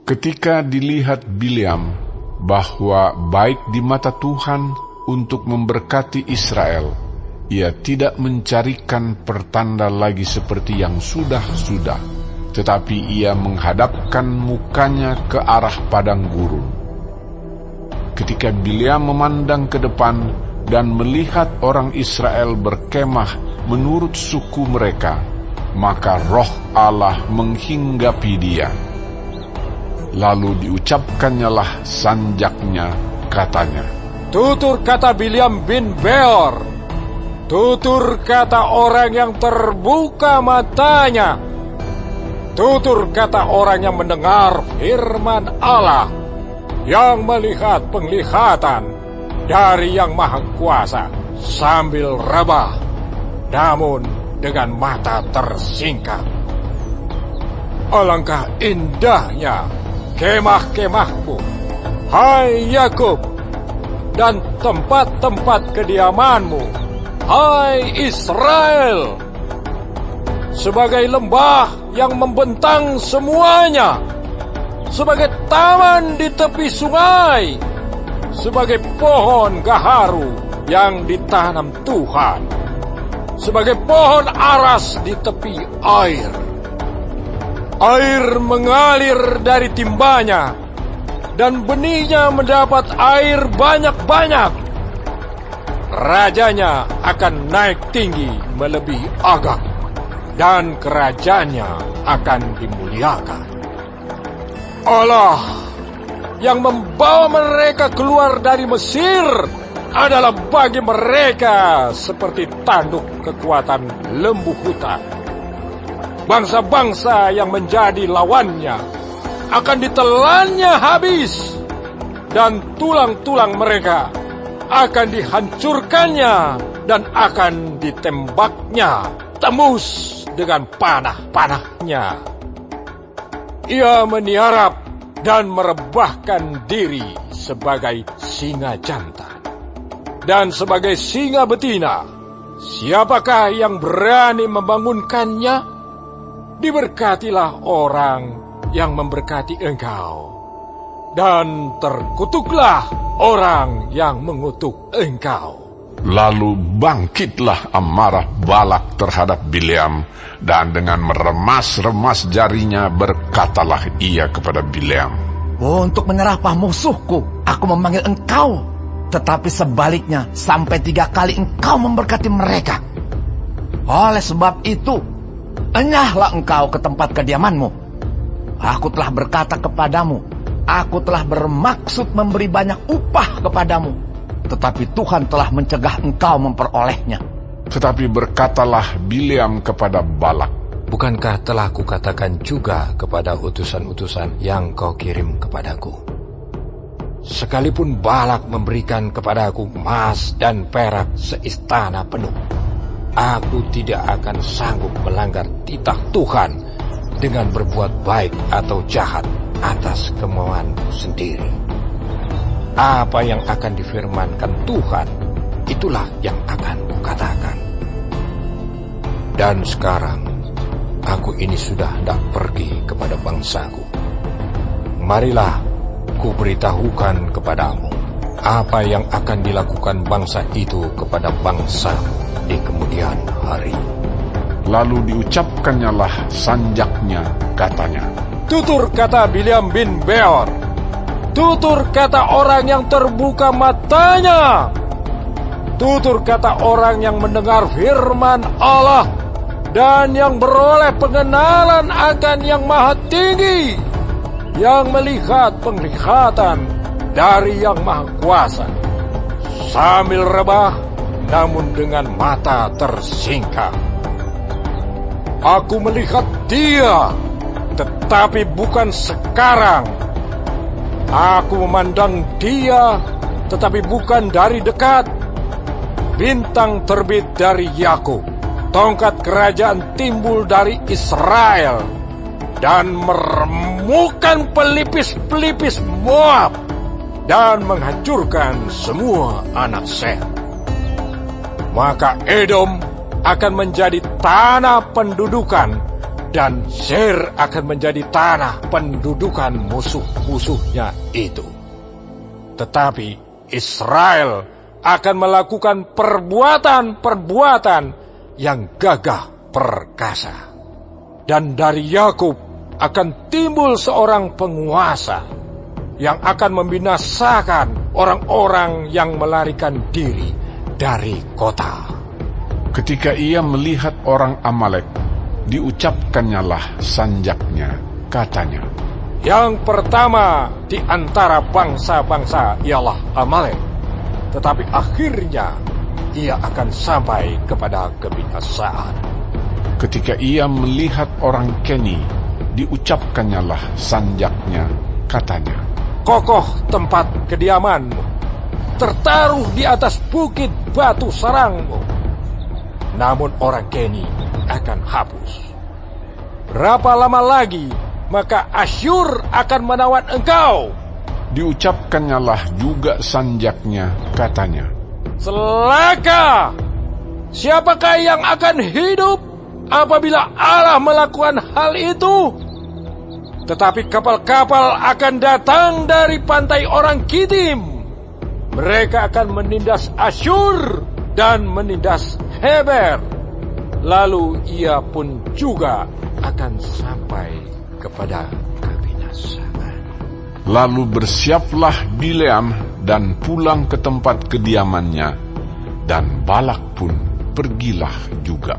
Ketika dilihat Bileam bahwa baik di mata Tuhan untuk memberkati Israel, ia tidak mencarikan pertanda lagi seperti yang sudah-sudah, tetapi ia menghadapkan mukanya ke arah padang gurun. Ketika Bileam memandang ke depan dan melihat orang Israel berkemah menurut suku mereka, maka roh Allah menghinggapi dia. Lalu diucapkannyalah sanjaknya, katanya, "Tutur kata Bileam bin Beor, tutur kata orang yang terbuka matanya, tutur kata orang yang mendengar firman Allah, yang melihat penglihatan dari Yang Maha Kuasa sambil rebah, namun dengan mata tersingkap. Alangkah indahnya kemah-kemahmu, hai Yakub, dan tempat-tempat kediamanmu, hai Israel, sebagai lembah yang membentang semuanya, sebagai taman di tepi sungai, sebagai pohon gaharu yang ditanam Tuhan, sebagai pohon aras di tepi air. Air mengalir dari timbanya, dan benihnya mendapat air banyak-banyak. Rajanya akan naik tinggi melebihi Agag, dan kerajaannya akan dimuliakan. Allah yang membawa mereka keluar dari Mesir adalah bagi mereka seperti tanduk kekuatan lembu hutan. Bangsa-bangsa yang menjadi lawannya akan ditelannya habis, dan tulang-tulang mereka akan dihancurkannya dan akan ditembaknya tembus dengan panah-panahnya. Ia meniarap dan merebahkan diri sebagai singa jantan dan sebagai singa betina. Siapakah yang berani membangunkannya? Diberkatilah orang yang memberkati engkau, dan terkutuklah orang yang mengutuk engkau. Lalu bangkitlah amarah Balak terhadap Bileam, dan dengan meremas-remas jarinya berkatalah ia kepada Bileam, "Untuk menyerapah musuhku, aku memanggil engkau, tetapi sebaliknya sampai 3 kali engkau memberkati mereka. Oleh sebab itu, enyahlah engkau ke tempat kediamanmu. Aku telah berkata kepadamu, aku telah bermaksud memberi banyak upah kepadamu, tetapi Tuhan telah mencegah engkau memperolehnya." Tetapi berkatalah Bileam kepada Balak, "Bukankah telah kukatakan juga kepada utusan-utusan yang kau kirim kepadaku? Sekalipun Balak memberikan kepadaku emas dan perak seistana penuh, aku tidak akan sanggup melanggar titah Tuhan dengan berbuat baik atau jahat atas kemauanku sendiri. Apa yang akan difirmankan Tuhan, itulah yang akan kukatakan. Dan sekarang, aku ini sudah hendak pergi kepada bangsaku. Marilah, kuberitahukan kepadamu apa yang akan dilakukan bangsa itu kepada bangsamu di kemudian hari." Lalu diucapkannyalah sanjaknya, katanya, "Tutur kata Bileam bin Beor, tutur kata orang yang terbuka matanya, tutur kata orang yang mendengar firman Allah dan yang beroleh pengenalan akan Yang Maha Tinggi, yang melihat penglihatan dari Yang Maha Kuasa sambil rebah, namun dengan mata tersingkap. Aku melihat dia, tetapi bukan sekarang. Aku memandang dia, tetapi bukan dari dekat. Bintang terbit dari Yakub, tongkat kerajaan timbul dari Israel, dan meremukkan pelipis-pelipis Moab, dan menghancurkan semua anak Sem. Maka Edom akan menjadi tanah pendudukan, dan Seir akan menjadi tanah pendudukan musuh-musuhnya itu. Tetapi Israel akan melakukan perbuatan-perbuatan yang gagah perkasa. Dan dari Yakub akan timbul seorang penguasa yang akan membinasakan orang-orang yang melarikan diri dari kota. Ketika ia melihat orang Amalek, diucapkannyalah sanjaknya, katanya, Yang pertama di antara bangsa-bangsa ialah Amalek, tetapi akhirnya ia akan sampai kepada kebinasaan. Ketika ia melihat orang Keni, diucapkannyalah sanjaknya, katanya, Kokoh tempat kediamanmu, tertaruh di atas bukit batu sarangmu. Namun orang Keni akan hapus. Berapa lama lagi maka Asyur akan menawan engkau? Diucapkannyalah juga sanjaknya, katanya, Celaka! Siapakah yang akan hidup apabila Allah melakukan hal itu? Tetapi kapal-kapal akan datang dari pantai orang Kitim. Mereka akan menindas Asyur dan menindas Heber. Lalu ia pun juga akan sampai kepada kebinasaan. Lalu bersiaplah Bileam dan pulang ke tempat kediamannya, dan Balak pun pergilah juga.